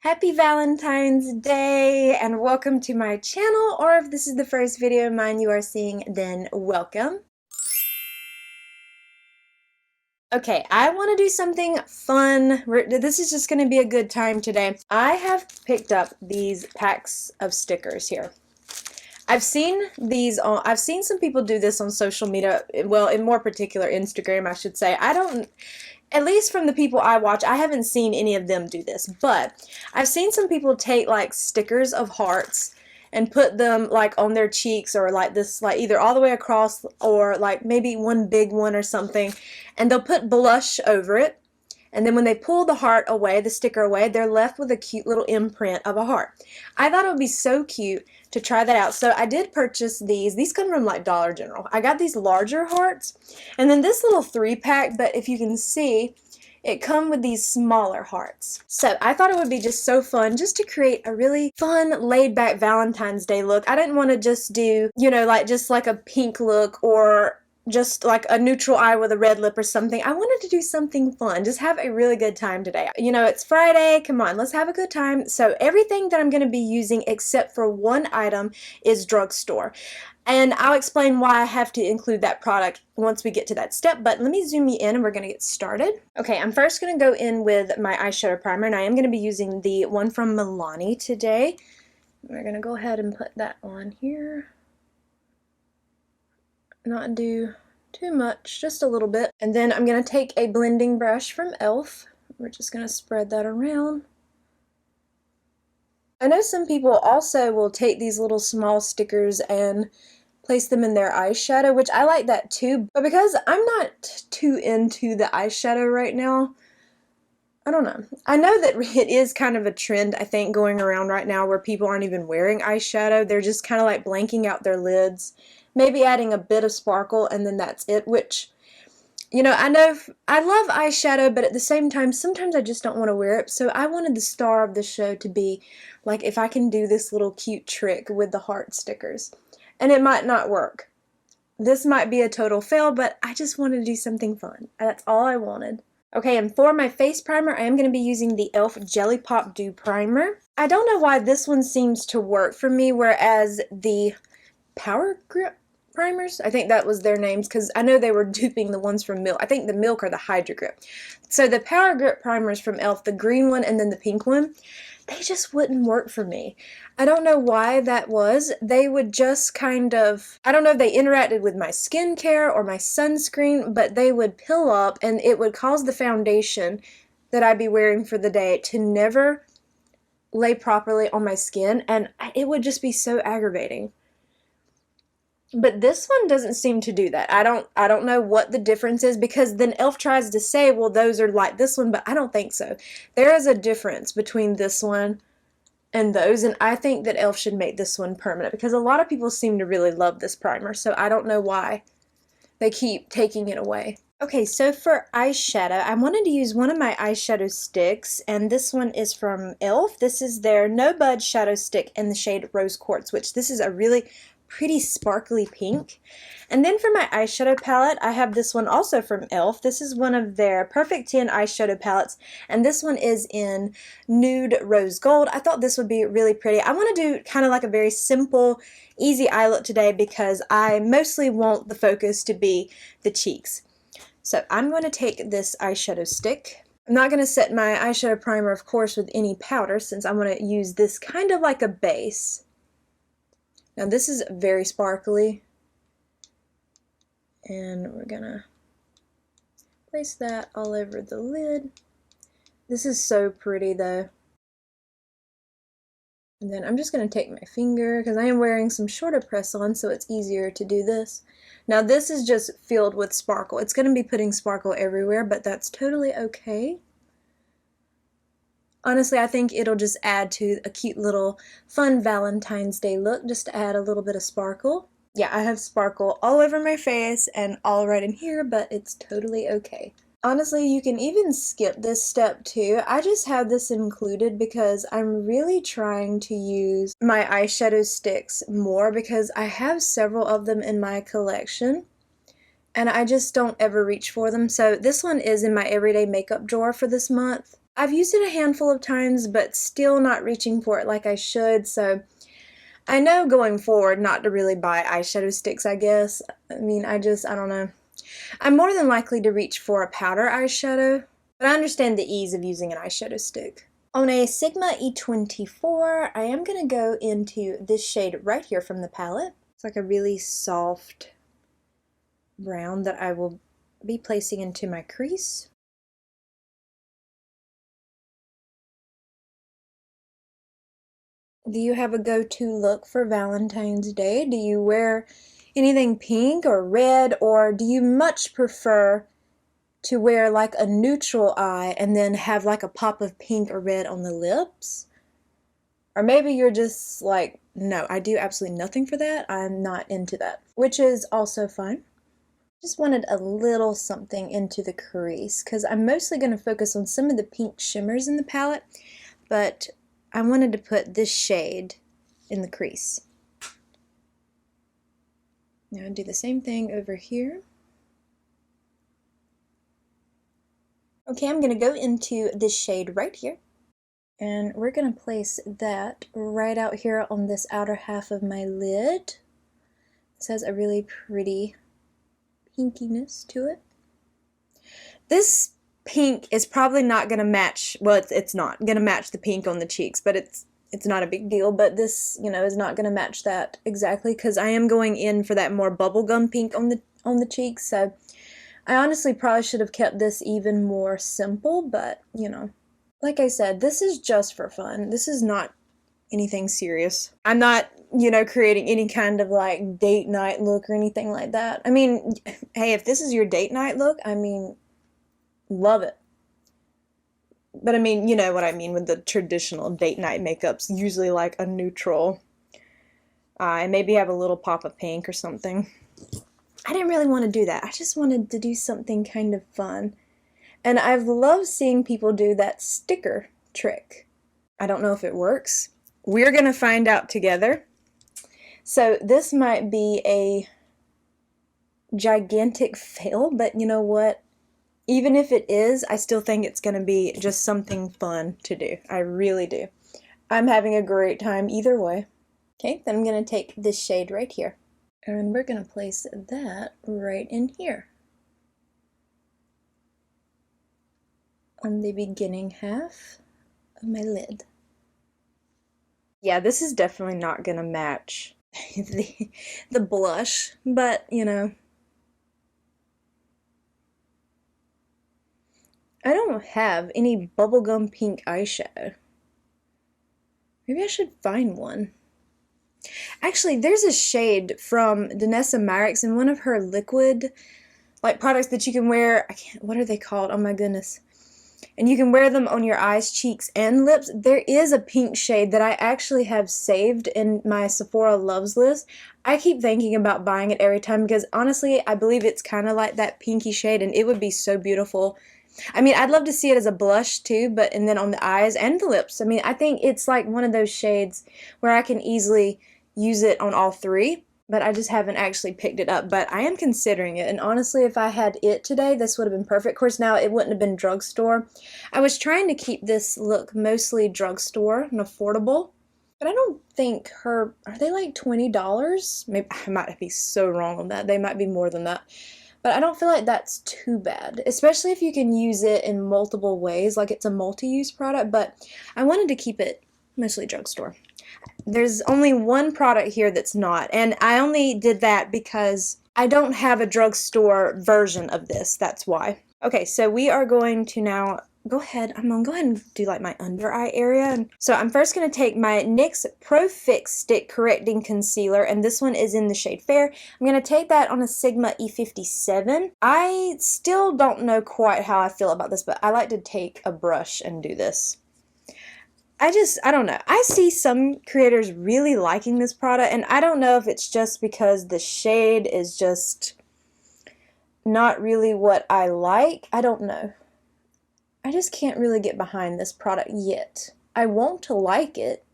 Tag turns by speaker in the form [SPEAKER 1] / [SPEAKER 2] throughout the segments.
[SPEAKER 1] Happy Valentine's Day and welcome to my channel, or if this is the first video of mine you are seeing, then welcome. Okay, I want to do something fun. This is just going to be a good time today. I have picked up these packs of stickers here. I've seen some people do this on social media, well, in more particular Instagram, I should say. At least from the people I watch, I haven't seen any of them do this, but I've seen some people take like stickers of hearts and put them like on their cheeks, or like this, like either all the way across or like maybe one big one or something, and they'll put blush over it. And then when they pull the heart away, the sticker away, they're left with a cute little imprint of a heart. I thought it would be so cute to try that out. So I did purchase these. These come from like Dollar General. I got these larger hearts and then this little 3-pack, but if you can see, it come with these smaller hearts. So I thought it would be just so fun just to create a really fun, laid-back Valentine's Day look. I didn't want to just do, just like a pink look or just like a neutral eye with a red lip or something. I wanted to do something fun, just have a really good time today. It's Friday, come on, let's have a good time. So everything that I'm going to be using except for one item is drugstore. And I'll explain why I have to include that product once we get to that step, but let me zoom you in and we're going to get started. Okay, I'm first going to go in with my eyeshadow primer, and I am going to be using the one from Milani today. We're going to go ahead and put that on here. Not do too much, just a little bit. And then I'm going to take a blending brush from e.l.f. We're just going to spread that around. I know some people also will take these little small stickers and place them in their eyeshadow, which I like that too, but because I'm not too into the eyeshadow right now, I don't know. I know that it is kind of a trend, I think, going around right now where people aren't even wearing eyeshadow. They're just kind of like blanking out their lids, maybe adding a bit of sparkle, and then that's it, which, I know I love eyeshadow, but at the same time, sometimes I just don't want to wear it. So I wanted the star of the show to be like if I can do this little cute trick with the heart stickers. And it might not work. This might be a total fail, but I just wanted to do something fun. That's all I wanted. Okay, and for my face primer, I am going to be using the e.l.f. Jellypop Dew Primer. I don't know why this one seems to work for me, whereas the Power Grip primers, I think that was their names, because I know they were duping the ones from Milk. I think the Milk are the Hydro Grip. So the Power Grip primers from e.l.f., the green one and then the pink one, they just wouldn't work for me. I don't know why that was. They would just kind of, I don't know if they interacted with my skincare or my sunscreen, but they would pill up and it would cause the foundation that I'd be wearing for the day to never lay properly on my skin, and it would just be so aggravating. But this one doesn't seem to do that. I don't know what the difference is, because then e.l.f. tries to say, well, those are like this one, but I don't think so. There is a difference between this one and those, and I think that e.l.f. should make this one permanent, because a lot of people seem to really love this primer, so I don't know why they keep taking it away. Okay, so for eyeshadow, I wanted to use one of my eyeshadow sticks, and this one is from e.l.f. This is their No Budge Shadow Stick in the shade Rose Quartz, which this is a really pretty sparkly pink. And then for my eyeshadow palette, I have this one also from e.l.f. This is one of their Perfect 10 eyeshadow palettes, and this one is in Nude Rose Gold. I thought this would be really pretty. I want to do kind of like a very simple, easy eye look today, because I mostly want the focus to be the cheeks. So I'm going to take this eyeshadow stick. I'm not going to set my eyeshadow primer, of course, with any powder, since I'm going to use this kind of like a base. Now this is very sparkly, and we're gonna place that all over the lid. This is so pretty though. And then I'm just gonna take my finger, because I am wearing some shorter press on, so it's easier to do this. Now this is just filled with sparkle. It's gonna be putting sparkle everywhere, but that's totally okay. Honestly, I think it'll just add to a cute little fun Valentine's Day look, just to add a little bit of sparkle. Yeah, I have sparkle all over my face and all right in here, but it's totally okay. Honestly, you can even skip this step too. I just have this included because I'm really trying to use my eyeshadow sticks more, because I have several of them in my collection and I just don't ever reach for them. So this one is in my everyday makeup drawer for this month. I've used it a handful of times, but still not reaching for it like I should, so I know going forward not to really buy eyeshadow sticks, I guess. I mean, I don't know. I'm more than likely to reach for a powder eyeshadow, but I understand the ease of using an eyeshadow stick. On a Sigma E24, I am going to go into this shade right here from the palette. It's like a really soft brown that I will be placing into my crease. Do you have a go-to look for Valentine's Day? Do you wear anything pink or red, or do you much prefer to wear like a neutral eye and then have like a pop of pink or red on the lips? Or maybe you're just like, no, I do absolutely nothing for that. I'm not into that, which is also fine. Just wanted a little something into the crease because I'm mostly going to focus on some of the pink shimmers in the palette, but I wanted to put this shade in the crease. Now I'll do the same thing over here. Okay, I'm going to go into this shade right here, and we're going to place that right out here on this outer half of my lid. This has a really pretty pinkiness to it. This pink is probably not going to match, well, it's not going to match the pink on the cheeks, but it's not a big deal, but this, you know, is not going to match that exactly because I am going in for that more bubblegum pink on the cheeks, so I honestly probably should have kept this even more simple, but, you know, like I said, this is just for fun. This is not anything serious. I'm not, you know, creating any kind of like date night look or anything like that. I mean, hey, if this is your date night look, I mean, love it. But I mean, you know what I mean with the traditional date night makeups, usually like a neutral eye, maybe have a little pop of pink or something. I didn't really want to do that. I just wanted to do something kind of fun. And I've loved seeing people do that sticker trick. I don't know if it works. We're going to find out together. So this might be a gigantic fail, but you know what? Even if it is, I still think it's going to be just something fun to do. I really do. I'm having a great time either way. Okay, then I'm going to take this shade right here. And we're going to place that right in here. On the beginning half of my lid. Yeah, this is definitely not going to match the blush, but, you know. I don't have any bubblegum pink eyeshadow. Maybe I should find one. Actually, there's a shade from Danessa Myricks in one of her liquid like products that you can wear. What are they called? Oh my goodness. And you can wear them on your eyes, cheeks, and lips. There is a pink shade that I actually have saved in my Sephora Loves list. I keep thinking about buying it every time because honestly, I believe it's kind of like that pinky shade and it would be so beautiful. I mean, I'd love to see it as a blush too, but and then on the eyes and the lips. I mean, I think it's like one of those shades where I can easily use it on all three, but I just haven't actually picked it up. But I am considering it, and honestly, if I had it today, this would have been perfect. Of course, now it wouldn't have been drugstore. I was trying to keep this look mostly drugstore and affordable, but I don't think are they like $20? Maybe I might be so wrong on that. They might be more than that. But I don't feel like that's too bad, especially if you can use it in multiple ways, like it's a multi-use product, but I wanted to keep it mostly drugstore. There's only one product here that's not, and I only did that because I don't have a drugstore version of this, that's why. Okay, so we are going to now I'm gonna go ahead and do like my under eye area. And so I'm first gonna take my NYX Pro Fix Stick Correcting Concealer, and this one is in the shade Fair. I'm gonna take that on a Sigma E57. I still don't know quite how I feel about this, but I like to take a brush and do this. I don't know. I see some creators really liking this product, and I don't know if it's just because the shade is just not really what I like. I don't know. I just can't really get behind this product yet. I want to like it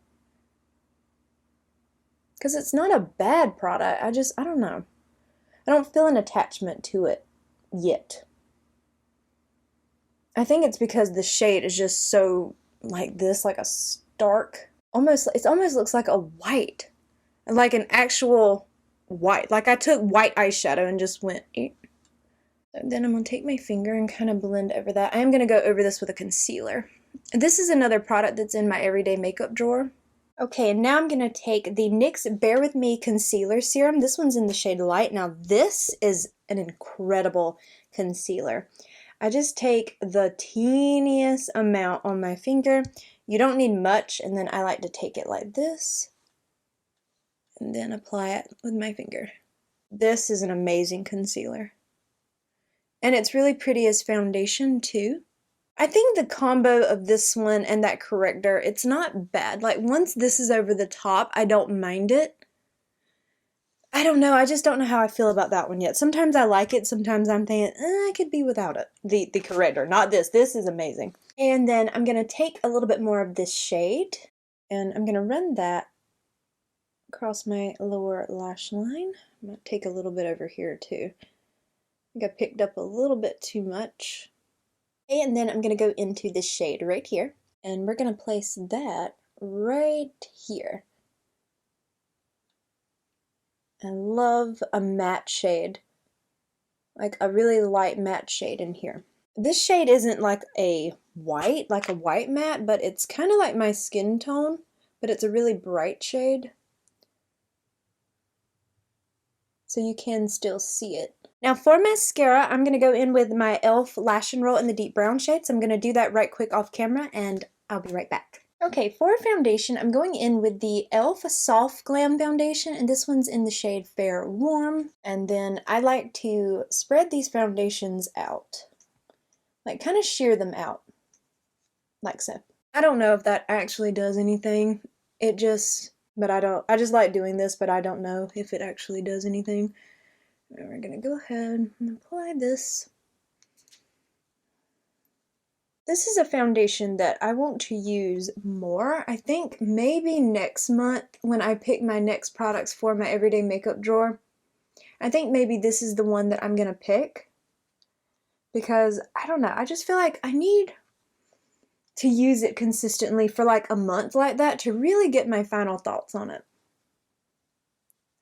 [SPEAKER 1] because it's not a bad product. I don't know. I don't feel an attachment to it yet. I think it's because the shade is just so like this, like a stark, almost, it almost looks like a white, like an actual white. Like I took white eyeshadow and just went. So then I'm going to take my finger and kind of blend over that. I am going to go over this with a concealer. This is another product that's in my everyday makeup drawer. Okay, and now I'm going to take the NYX Bare With Me Concealer Serum. This one's in the shade Light. Now this is an incredible concealer. I just take the teeniest amount on my finger. You don't need much, and then I like to take it like this and then apply it with my finger. This is an amazing concealer. And it's really pretty as foundation too. I think the combo of this one and that corrector, it's not bad. Like once this is over the top, I don't mind it. I don't know, I just don't know how I feel about that one yet. Sometimes I like it, sometimes I'm thinking, I could be without it. The corrector, not this. This is amazing. And then I'm going to take a little bit more of this shade, and I'm going to run that across my lower lash line. I'm going to take a little bit over here too. I think I picked up a little bit too much. And then I'm going to go into this shade right here, and we're going to place that right here. I love a matte shade, like a really light matte shade in here. This shade isn't like a white matte, but it's kind of like my skin tone, but it's a really bright shade. So you can still see it. Now for mascara, I'm going to go in with my e.l.f. Lash and Roll in the deep brown shade. So I'm going to do that right quick off camera, and I'll be right back. Okay, for foundation, I'm going in with the e.l.f. Soft Glam Foundation, and this one's in the shade Fair Warm. And then I like to spread these foundations out, like kind of shear them out, like so. I don't know if that actually does anything. I just like doing this, but I don't know if it actually does anything. And we're gonna go ahead and apply this. This is a foundation that I want to use more. I think maybe next month when I pick my next products for my everyday makeup drawer, I think maybe this is the one that I'm gonna pick, because I don't know, I just feel like I need to use it consistently for like a month like that to really get my final thoughts on it.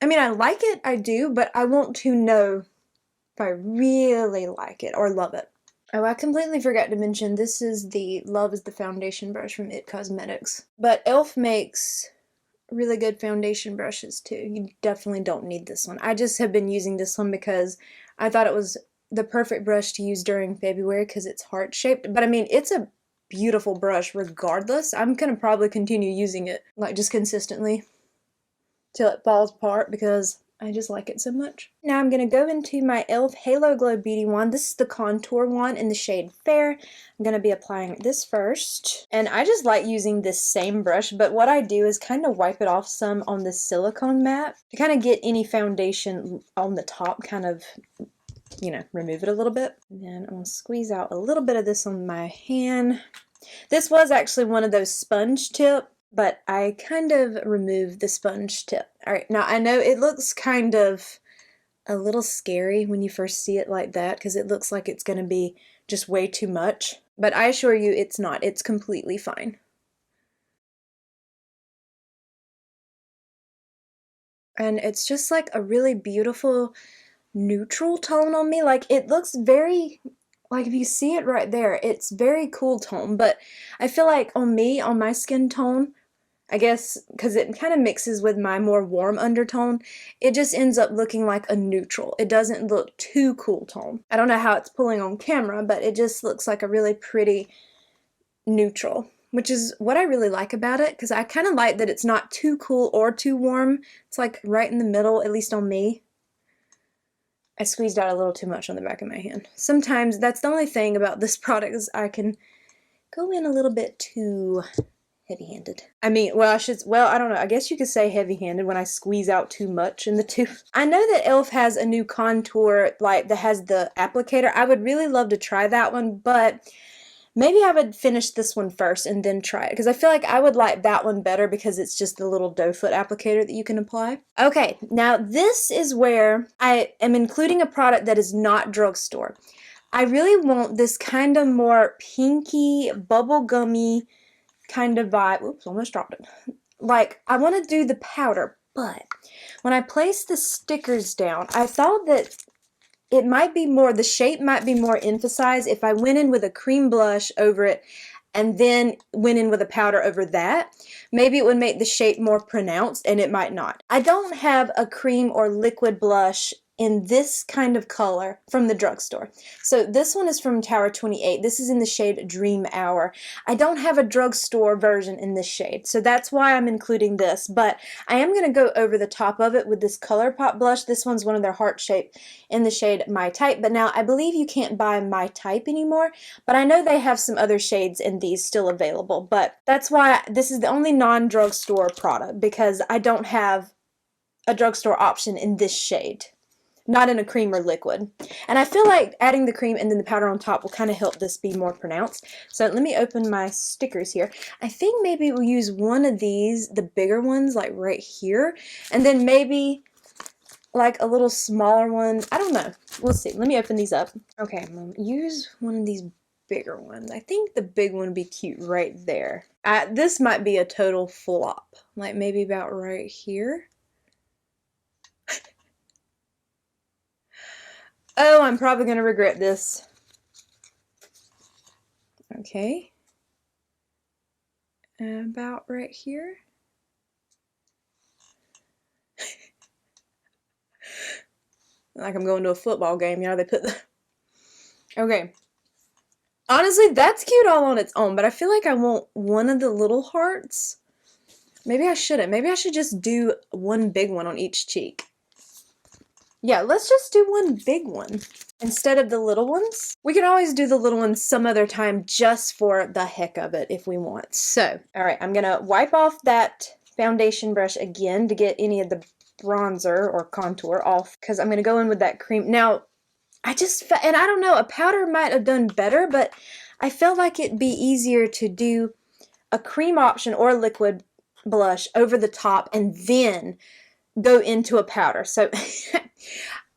[SPEAKER 1] I mean, I like it, I do, but I want to know if I really like it or love it. Oh, I completely forgot to mention, this is the Love is the Foundation brush from IT Cosmetics. But e.l.f. makes really good foundation brushes too. You definitely don't need this one. I just have been using this one because I thought it was the perfect brush to use during February because it's heart-shaped. But I mean, it's a beautiful brush regardless. I'm gonna probably continue using it, like just consistently, till it falls apart because I just like it so much. Now I'm going to go into my e.l.f. Halo Glow Beauty Wand. This is the contour one in the shade Fair. I'm going to be applying this first. And I just like using this same brush, but what I do is kind of wipe it off some on this silicone mat to kind of get any foundation on the top, kind of, you know, remove it a little bit. And then I'm going to squeeze out a little bit of this on my hand. This was actually one of those sponge tip, but I kind of removed the sponge tip. Alright, now I know it looks kind of a little scary when you first see it like that, because it looks like it's going to be just way too much, but I assure you it's not. It's completely fine. And it's just like a really beautiful neutral tone on me. Like it looks very, like if you see it right there, it's very cool tone, but I feel like on me, on my skin tone, I guess because it kind of mixes with my more warm undertone, it just ends up looking like a neutral. It doesn't look too cool tone. I don't know how it's pulling on camera, but it just looks like a really pretty neutral, which is what I really like about it, because I kind of like that it's not too cool or too warm. It's like right in the middle, at least on me. I squeezed out a little too much on the back of my hand. Sometimes that's the only thing about this product, is I can go in a little bit too heavy-handed. I mean, well, I don't know. I guess you could say heavy-handed when I squeeze out too much in the tube. I know that e.l.f. has a new contour, like, that has the applicator. I would really love to try that one, but maybe I would finish this one first and then try it, because I feel like I would like that one better because it's just the little doe foot applicator that you can apply. Okay, now this is where I am including a product that is not drugstore. I really want this kind of more pinky, bubblegummy kind of vibe. Oops, almost dropped it. Like, I want to do the powder, but when I placed the stickers down, I thought that it might be more, the shape might be more emphasized if I went in with a cream blush over it and then went in with a powder over that. Maybe it would make the shape more pronounced, and it might not. I don't have a cream or liquid blush in this kind of color from the drugstore. So this one is from Tower 28. This is in the shade Dream Hour. I don't have a drugstore version in this shade, so that's why I'm including this, but I am going to go over the top of it with this ColourPop blush. This one's one of their heart shape in the shade My Type, but now I believe you can't buy My Type anymore, but I know they have some other shades in these still available, but that's why this is the only non-drugstore product, because I don't have a drugstore option in this shade. Not in a cream or liquid. And I feel like adding the cream and then the powder on top will kind of help this be more pronounced. So let me open my stickers here. I think maybe we'll use one of these, the bigger ones, like right here. And then maybe like a little smaller one. I don't know. We'll see. Let me open these up. Okay, I'm going to use one of these bigger ones. I think the big one would be cute right there. This might be a total flop. Like maybe about right here. Oh, I'm probably going to regret this. Okay. About right here. Like I'm going to a football game, you know, they put the... Okay. Honestly, that's cute all on its own, but I feel like I want one of the little hearts. Maybe I shouldn't. Maybe I should just do one big one on each cheek. Yeah, let's just do one big one instead of the little ones. We can always do the little ones some other time just for the heck of it if we want. So, all right, I'm gonna wipe off that foundation brush again to get any of the bronzer or contour off, because I'm gonna go in with that cream. Now, and I don't know, a powder might have done better, but I felt like it'd be easier to do a cream option or a liquid blush over the top and then go into a powder. So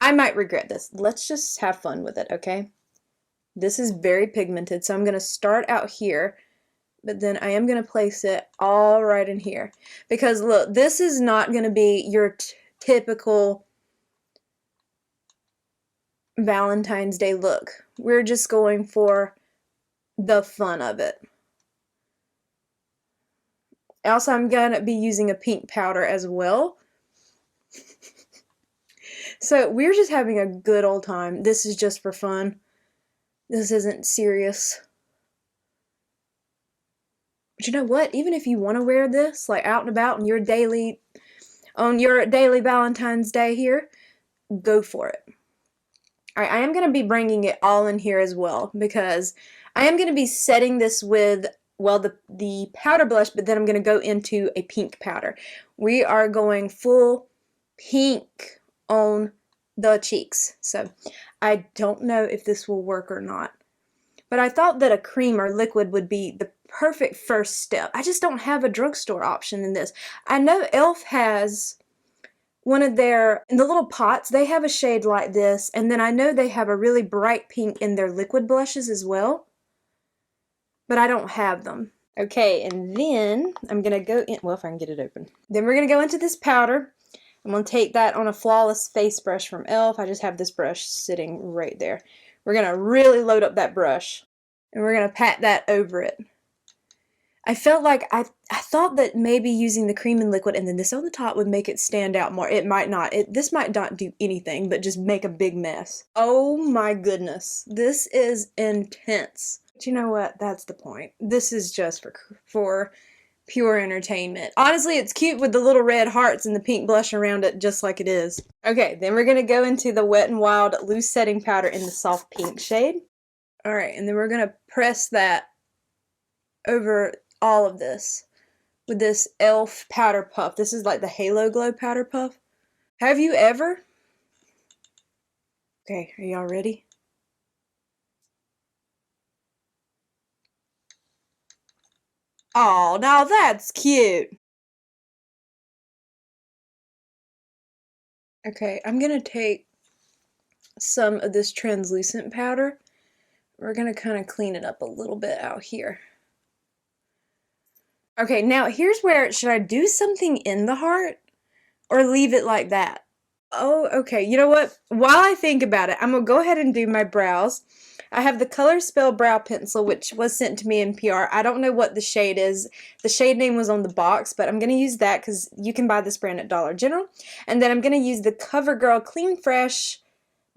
[SPEAKER 1] I might regret this. Let's just have fun with it, okay? This is very pigmented, so I'm going to start out here, but then I am going to place it all right in here. Because look, this is not going to be your typical Valentine's Day look. We're just going for the fun of it. Also, I'm going to be using a pink powder as well. So we're just having a good old time. This is just for fun. This isn't serious. But you know what? Even if you want to wear this, like out and about on your daily Valentine's Day here, go for it. Alright, I am going to be bringing it all in here as well, because I am going to be setting this with, well, the powder blush, but then I'm going to go into a pink powder. We are going full pink on the cheeks. So I don't know if this will work or not. But I thought that a cream or liquid would be the perfect first step. I just don't have a drugstore option in this. I know e.l.f. has one of their, in the little pots, they have a shade like this, and then I know they have a really bright pink in their liquid blushes as well. But I don't have them. Okay, and then I'm going to go in, well, if I can get it open. Then we're going to go into this powder. I'm going to take that on a Flawless face brush from e.l.f. I just have this brush sitting right there. We're going to really load up that brush, and we're going to pat that over it. I felt like I thought that maybe using the cream and liquid and then this on the top would make it stand out more. It might not. This might not do anything but just make a big mess. Oh my goodness. This is intense. But you know what? That's the point. This is just for pure entertainment. Honestly, it's cute with the little red hearts and the pink blush around it, just like it is. Okay, then we're going to go into the Wet n Wild loose setting powder in the soft pink shade. Alright, and then we're going to press that over all of this with this e.l.f. powder puff. This is like the Halo Glow powder puff. Have you ever? Okay, are y'all ready? Oh, now that's cute. Okay, I'm gonna take some of this translucent powder we're gonna kind of clean it up a little bit out here. Okay, now here's where, should I do something in the heart or leave it like that? Oh, okay. You know what? While I think about it, I'm gonna go ahead and do my brows. I have the Colourspell brow pencil, which was sent to me in PR. I don't know what the shade is. The shade name was on the box, but I'm gonna use that because you can buy this brand at Dollar General. And then I'm gonna use the CoverGirl Clean Fresh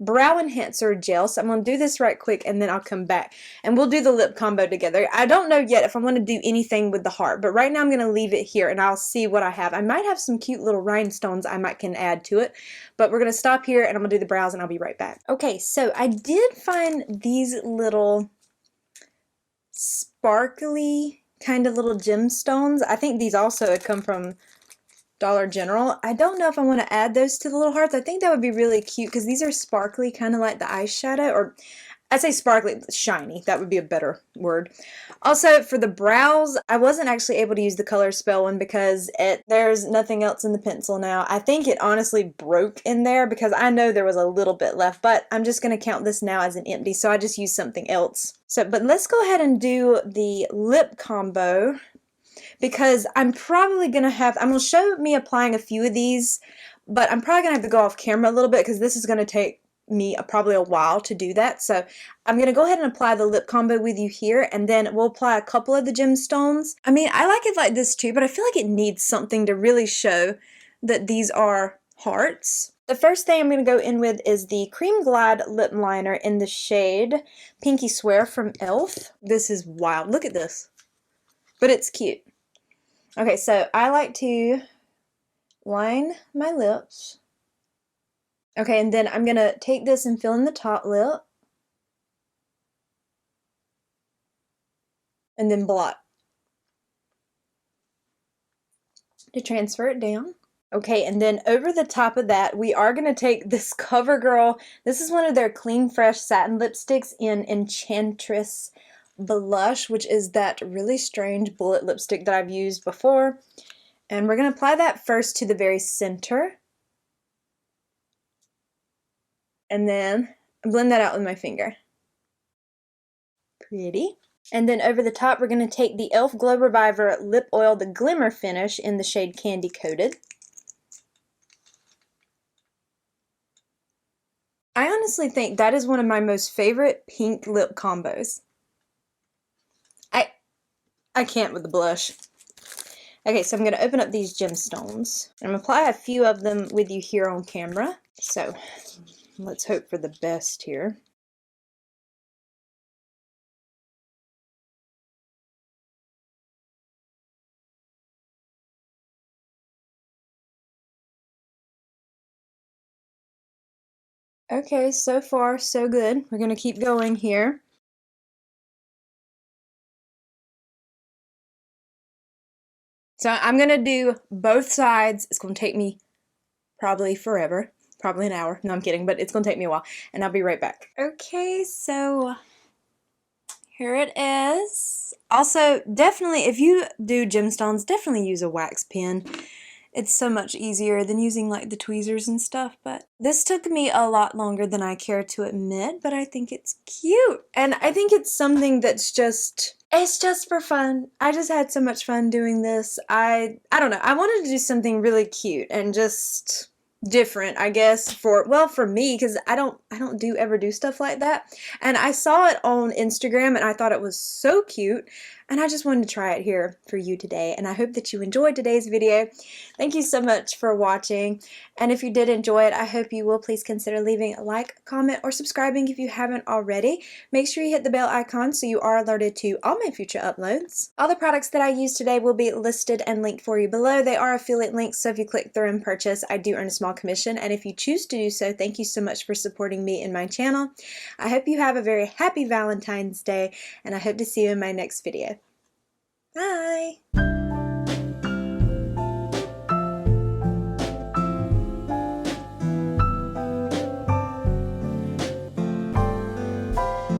[SPEAKER 1] Brow Enhancer Gel. So I'm going to do this right quick and then I'll come back and we'll do the lip combo together. I don't know yet if I'm going to do anything with the heart, but right now I'm going to leave it here and I'll see what I have. I might have some cute little rhinestones I might can add to it, but we're going to stop here and I'm going to do the brows and I'll be right back. Okay, so I did find these little sparkly kind of little gemstones. I think these also had come from Dollar General. I don't know if I want to add those to the little hearts. I think that would be really cute because these are sparkly, kind of like the eyeshadow, or I say sparkly, shiny. That would be a better word. Also, for the brows, I wasn't actually able to use the Colourspell one because there's nothing else in the pencil now. I think it honestly broke in there because I know there was a little bit left, but I'm just going to count this now as an empty, so I just used something else. So, but let's go ahead and do the lip combo, because I'm probably going to have, I'm going to show me applying a few of these, but I'm probably going to have to go off camera a little bit because this is going to take me probably a while to do that. So I'm going to go ahead and apply the lip combo with you here, and then we'll apply a couple of the gemstones. I mean, I like it like this too, but I feel like it needs something to really show that these are hearts. The first thing I'm going to go in with is the Cream Glide lip liner in the shade Pinky Swear from e.l.f. This is wild. Look at this. But it's cute. Okay, so I like to line my lips. Okay, and then I'm going to take this and fill in the top lip. And then blot to transfer it down. Okay, and then over the top of that, we are going to take this CoverGirl. This is one of their Clean Fresh satin lipsticks in Enchantress Blush, which is that really strange bullet lipstick that I've used before. And we're going to apply that first to the very center. And then blend that out with my finger. Pretty. And then over the top, we're going to take the e.l.f. Glow Reviver Lip Oil, the Glimmer Finish in the shade Candy Coated. I honestly think that is one of my most favorite pink lip combos. I can't with the blush. Okay, so I'm going to open up these gemstones. I'm going to apply a few of them with you here on camera. So let's hope for the best here. Okay, so far so good. We're going to keep going here. So I'm going to do both sides. It's going to take me probably forever, probably an hour. No, I'm kidding, but it's going to take me a while, and I'll be right back. Okay, so here it is. Also, definitely, if you do gemstones, definitely use a wax pen. It's so much easier than using like the tweezers and stuff, but this took me a lot longer than I care to admit, but I think it's cute. And I think it's something that's it's just for fun. I just had so much fun doing this. I don't know. I wanted to do something really cute and just different, I guess, for me, because I don't ever do stuff like that. And I saw it on Instagram and I thought it was so cute, and I just wanted to try it here for you today. And I hope that you enjoyed today's video. Thank you so much for watching, and if you did enjoy it, I hope you will please consider leaving a like, comment, or subscribing if you haven't already. Make sure you hit the bell icon so you are alerted to all my future uploads. All the products that I used today will be listed and linked for you below. They are affiliate links, so if you click through and purchase, I do earn a small commission, and if you choose to do so, thank you so much for supporting me and my channel. I hope you have a very happy Valentine's Day, and I hope to see you in my next video. Bye!